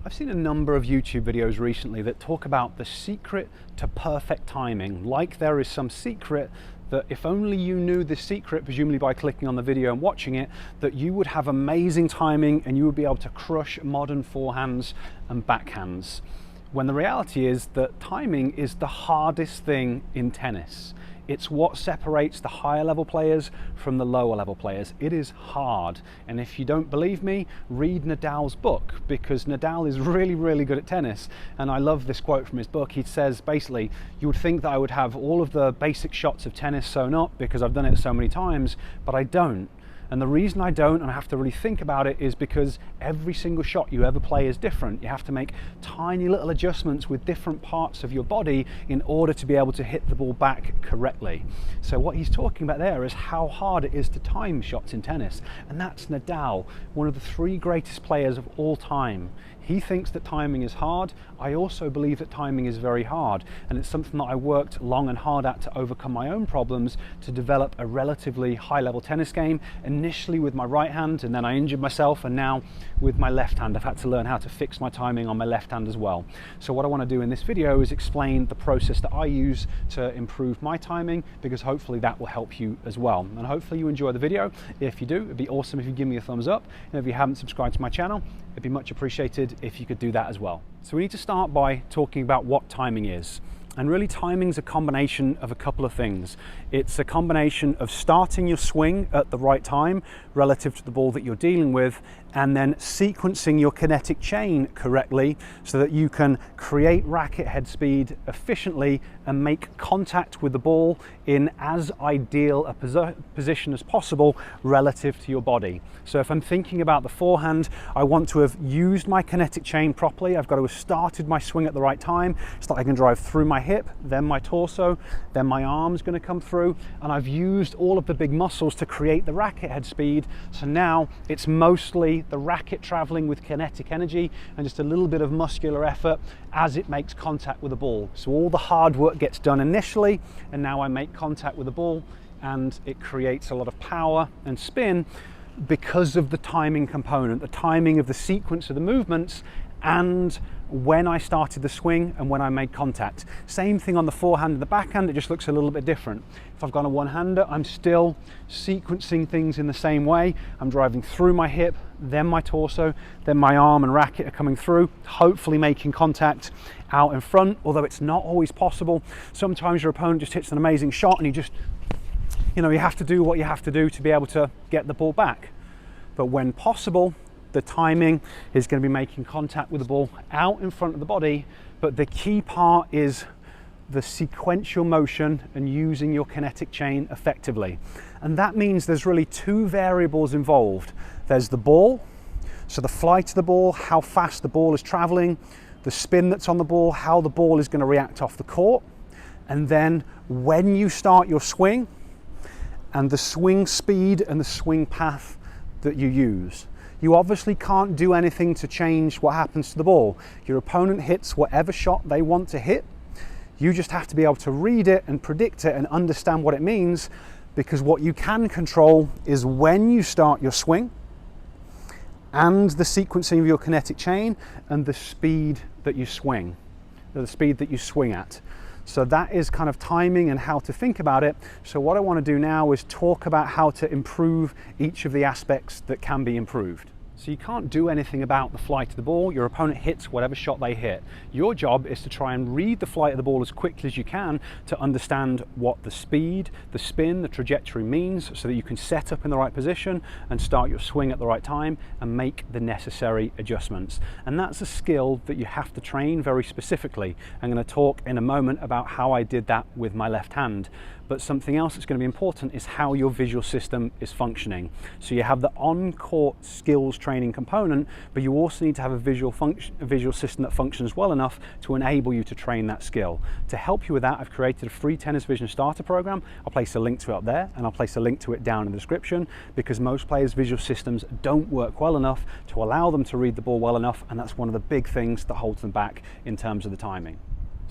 I've seen a number of YouTube videos recently that talk about the secret to perfect timing, like there is some secret that if only you knew this secret, presumably by clicking on the video and watching it, that you would have amazing timing and you would be able to crush modern forehands and backhands. When the reality is that timing is the hardest thing in tennis. It's what separates the higher level players from the lower level players. It is hard. And if you don't believe me, read Nadal's book, because Nadal is really good at tennis. And I love this quote from his book. He says, basically, you would think that I would have all of the basic shots of tennis sewn up because I've done it so many times, but I don't. And the reason I don't, and I have to really think about it, is because every single shot you ever play is different. You have to make tiny little adjustments with different parts of your body in order to be able to hit the ball back correctly. So what he's talking about there is how hard it is to time shots in tennis. And that's Nadal, one of the 3 greatest players of all time. He thinks that timing is hard. I also believe that timing is very hard, and it's something that I worked long and hard at to overcome my own problems to develop a relatively high-level tennis game, initially with my right hand, and then I injured myself, and now with my left hand. I've had to learn how to fix my timing on my left hand as well. So what I want to do in this video is explain the process that I use to improve my timing, because hopefully that will help you as well. And hopefully you enjoy the video. If you do, it'd be awesome if you give me a thumbs up. And if you haven't subscribed to my channel, it'd be much appreciated if you could do that as well. So we need to start by talking about what timing is. And really, timing is a combination of a couple of things. It's a combination of starting your swing at the right time relative to the ball that you're dealing with, and then sequencing your kinetic chain correctly so that you can create racket head speed efficiently and make contact with the ball in as ideal a position as possible relative to your body. So if I'm thinking about the forehand, I want to have used my kinetic chain properly. I've got to have started my swing at the right time so that I can drive through my hip, then my torso, then my arm's going to come through, and I've used all of the big muscles to create the racket head speed. So now it's mostly the racket traveling with kinetic energy and just a little bit of muscular effort as it makes contact with the ball. So all the hard work gets done initially, and now I make contact with the ball and it creates a lot of power and spin because of the timing component, the timing of the sequence of the movements and when I started the swing and when I made contact. Same thing on the forehand and the backhand, it just looks a little bit different. If I've got a one-hander, I'm still sequencing things in the same way. I'm driving through my hip, then my torso, then my arm and racket are coming through, hopefully making contact out in front, although it's not always possible. Sometimes your opponent just hits an amazing shot and you have to do what you have to do to be able to get the ball back. But when possible, the timing is going to be making contact with the ball out in front of the body, but the key part is the sequential motion and using your kinetic chain effectively. And that means there's really 2 variables involved. There's the ball, so the flight of the ball, how fast the ball is traveling, the spin that's on the ball, how the ball is going to react off the court, and then when you start your swing and the swing speed and the swing path that you use. You obviously can't do anything to change what happens to the ball. Your opponent hits whatever shot they want to hit. You just have to be able to read it and predict it and understand what it means, because what you can control is when you start your swing and the sequencing of your kinetic chain and the speed that you swing, at. So that is kind of timing and how to think about it. So what I want to do now is talk about how to improve each of the aspects that can be improved. So you can't do anything about the flight of the ball. Your opponent hits whatever shot they hit. Your job is to try and read the flight of the ball as quickly as you can to understand what the speed, the spin, the trajectory means, so that you can set up in the right position and start your swing at the right time and make the necessary adjustments. And that's a skill that you have to train very specifically. I'm going to talk in a moment about how I did that with my left hand. But something else that's going to be important is how your visual system is functioning. So you have the on-court skills training component, but you also need to have a visual system that functions well enough to enable you to train that skill. To help you with that, I've created a free Tennis Vision starter program. I'll place a link to it up there, and I'll place a link to it down in the description, because most players' visual systems don't work well enough to allow them to read the ball well enough, and that's one of the big things that holds them back in terms of the timing.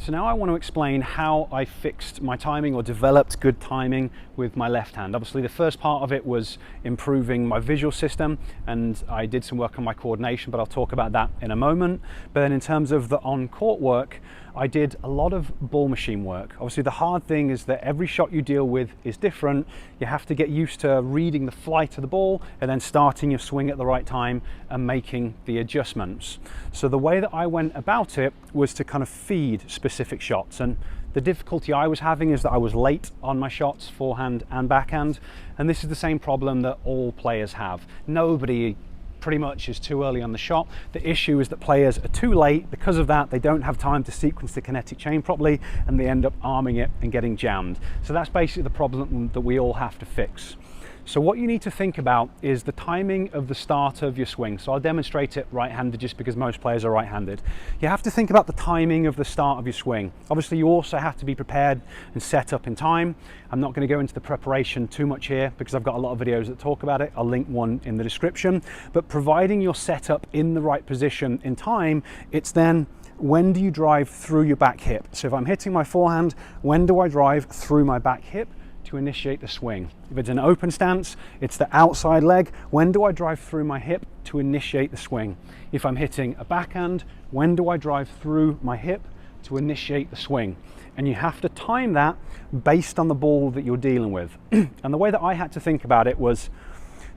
So now I want to explain how I fixed my timing or developed good timing with my left hand. Obviously the first part of it was improving my visual system, and I did some work on my coordination, but I'll talk about that in a moment. But then in terms of the on-court work, I did a lot of ball machine work. Obviously the hard thing is that every shot you deal with is different. You have to get used to reading the flight of the ball and then starting your swing at the right time and making the adjustments. So the way that I went about it was to kind of feed specific shots, and the difficulty I was having is that I was late on my shots, forehand and backhand, and this is the same problem that all players have. Nobody pretty much is too early on the shot. The issue is that players are too late. Because of that, they don't have time to sequence the kinetic chain properly, and they end up arming it and getting jammed. So that's basically the problem that we all have to fix. So what you need to think about is the timing of the start of your swing. So I'll demonstrate it right-handed just because most players are right-handed. You have to think about the timing of the start of your swing. Obviously you also have to be prepared and set up in time. I'm not going to go into the preparation too much here because I've got a lot of videos that talk about it. I'll link one in the description. But providing your setup in the right position in time, it's then when do you drive through your back hip? So if I'm hitting my forehand, when do I drive through my back hip to initiate the swing? If it's an open stance, it's the outside leg. When do I drive through my hip to initiate the swing? If I'm hitting a backhand, when do I drive through my hip to initiate the swing? And you have to time that based on the ball that you're dealing with. And the way that I had to think about it was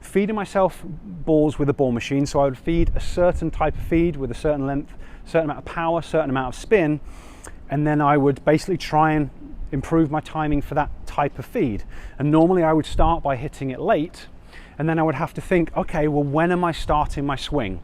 feeding myself balls with a ball machine. So I would feed a certain type of feed with a certain length, certain amount of power, certain amount of spin, and then I would basically try and improve my timing for that type of feed. And normally I would start by hitting it late, and then I would have to think, okay, well, when am I starting my swing?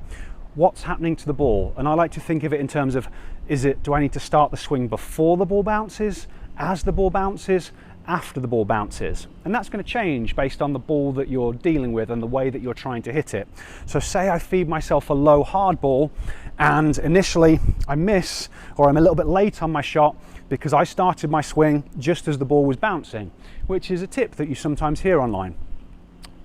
What's happening to the ball? And I like to think of it in terms of, do I need to start the swing before the ball bounces, as the ball bounces, after the ball bounces? And that's going to change based on the ball that you're dealing with and the way that you're trying to hit it. So say I feed myself a low hard ball and initially I miss, or I'm a little bit late on my shot because I started my swing just as the ball was bouncing, which is a tip that you sometimes hear online.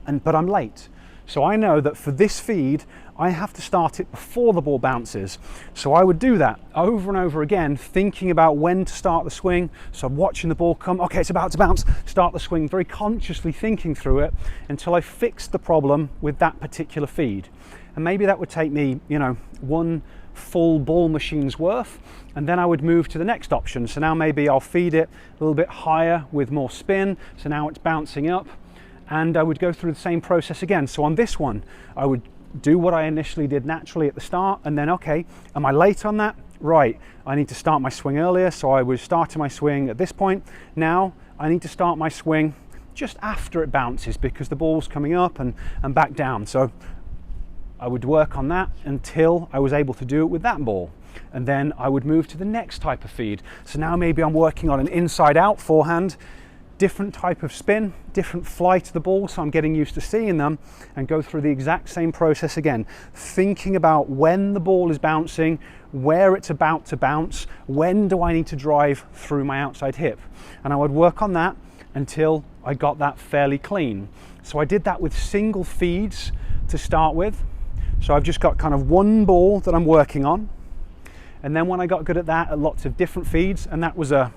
But I'm late. So I know that for this feed, I have to start it before the ball bounces. So I would do that over and over again, thinking about when to start the swing. So I'm watching the ball come, okay, it's about to bounce, start the swing, very consciously thinking through it until I fixed the problem with that particular feed. And maybe that would take me, one full ball machine's worth, and then I would move to the next option. So now maybe I'll feed it a little bit higher with more spin. So now it's bouncing up, and I would go through the same process again. So on this one, I would do what I initially did naturally at the start, and then, okay, am I late on that? Right, I need to start my swing earlier. So I was starting my swing at this point. Now I need to start my swing just after it bounces because the ball's coming up and back down. So I would work on that until I was able to do it with that ball. And then I would move to the next type of feed. So now maybe I'm working on an inside out forehand, different type of spin, different flight of the ball, so I'm getting used to seeing them, and go through the exact same process again, thinking about when the ball is bouncing, where it's about to bounce, when do I need to drive through my outside hip. And I would work on that until I got that fairly clean. So I did that with single feeds to start with. So I've just got kind of one ball that I'm working on. And then when I got good at that, at lots of different feeds, and that was a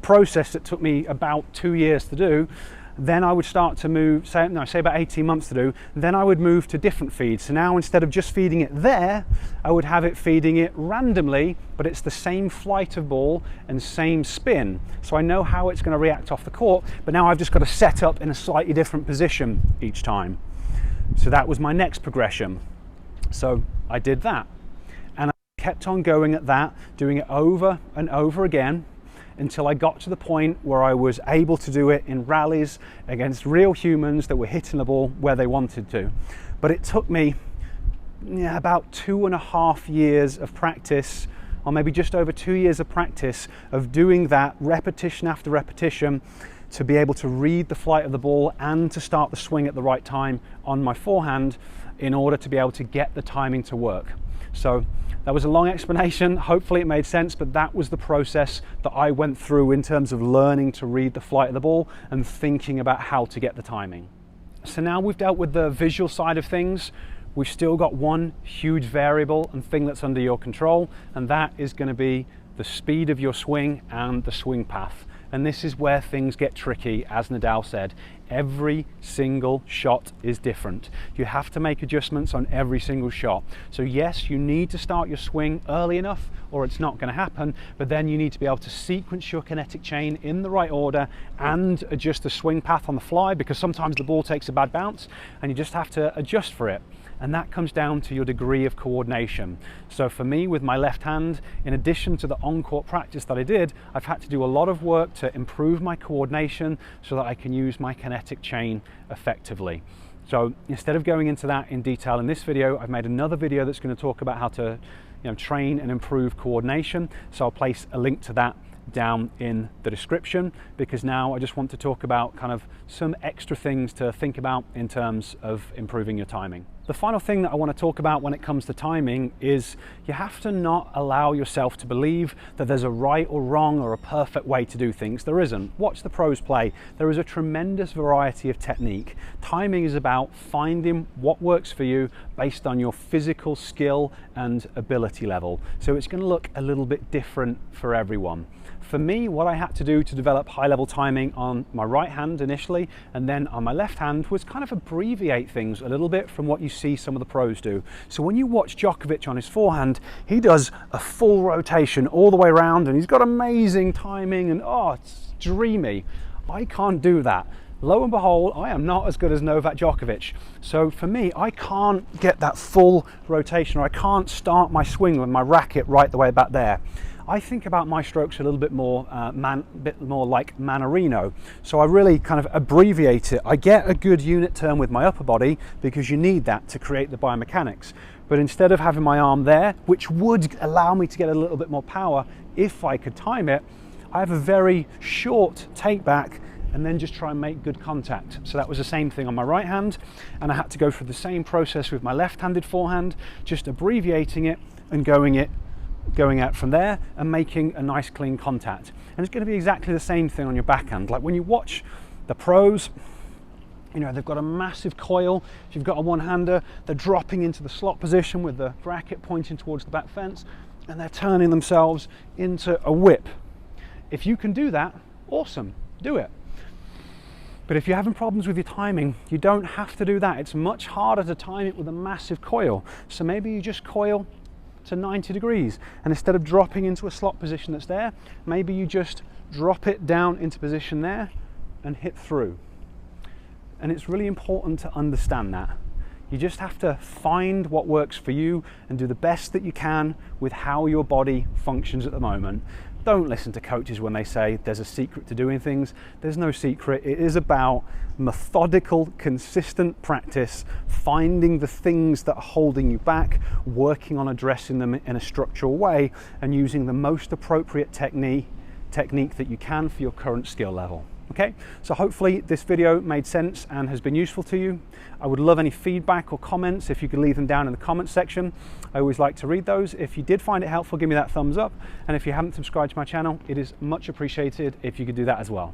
process that took me about 2 years to do, then I would start to move, say about 18 months to do, then I would move to different feeds. So now instead of just feeding it there, I would have it feeding it randomly, but it's the same flight of ball and same spin. So I know how it's going to react off the court, but now I've just got to set up in a slightly different position each time. So that was my next progression. So I did that, and I kept on going at that, doing it over and over again until I got to the point where I was able to do it in rallies against real humans that were hitting the ball where they wanted to. But it took me about 2.5 years of practice, or maybe just over 2 years of practice of doing that repetition after repetition, to be able to read the flight of the ball and to start the swing at the right time on my forehand in order to be able to get the timing to work. So that was a long explanation. Hopefully it made sense, but that was the process that I went through in terms of learning to read the flight of the ball and thinking about how to get the timing. So now we've dealt with the visual side of things. we've still got one huge variable and thing that's under your control, and that is going to be the speed of your swing and the swing path. And this is where things get tricky. As Nadal said, every single shot is different. You have to make adjustments on every single shot. So yes, you need to start your swing early enough or it's not going to happen, but then you need to be able to sequence your kinetic chain in the right order and adjust the swing path on the fly, because sometimes the ball takes a bad bounce and you just have to adjust for it. And that comes down to your degree of coordination. So for me, with my left hand, in addition to the on-court practice that I did, I've had to do a lot of work to improve my coordination so that I can use my kinetic chain effectively. So instead of going into that in detail in this video, I've made another video that's going to talk about how to train and improve coordination. So I'll place a link to that down in the description, because now I just want to talk about kind of some extra things to think about in terms of improving your timing. The final thing that I want to talk about when it comes to timing is you have to not allow yourself to believe that there's a right or wrong or a perfect way to do things. There isn't. Watch the pros play. There is a tremendous variety of technique. Timing is about finding what works for you based on your physical skill and ability level. So it's going to look a little bit different for everyone. For me, what I had to do to develop high-level timing on my right hand initially and then on my left hand was kind of abbreviate things a little bit from what you see some of the pros do. So when you watch Djokovic on his forehand, he does a full rotation all the way around and he's got amazing timing and it's dreamy. I can't do that. Lo and behold, I am not as good as Novak Djokovic. So for me, I can't get that full rotation, or I can't start my swing with my racket right the way back there. I think about my strokes a little bit more like Manarino. So I really kind of abbreviate it. I get a good unit turn with my upper body because you need that to create the biomechanics. But instead of having my arm there, which would allow me to get a little bit more power if I could time it, I have a very short take back and then just try and make good contact. So that was the same thing on my right hand, and I had to go through the same process with my left-handed forehand, just abbreviating it and going out from there and making a nice clean contact. And it's going to be exactly the same thing on your backhand. Like when you watch the pros, they've got a massive coil. If you've got a one-hander, they're dropping into the slot position with the racket pointing towards the back fence, and they're turning themselves into a whip. If you can do that, awesome, do it. But if you're having problems with your timing, you don't have to do that. It's much harder to time it with a massive coil. So maybe you just coil to 90 degrees, and instead of dropping into a slot position that's there, maybe you just drop it down into position there and hit through. And it's really important to understand that. You just have to find what works for you and do the best that you can with how your body functions at the moment. Don't listen to coaches when they say there's a secret to doing things. There's no secret. It is about methodical, consistent practice, finding the things that are holding you back, working on addressing them in a structural way, and using the most appropriate technique that you can for your current skill level. Okay, so hopefully this video made sense and has been useful to you. I would love any feedback or comments if you could leave them down in the comments section. I always like to read those. If you did find it helpful, give me that thumbs up. And if you haven't subscribed to my channel, it is much appreciated if you could do that as well.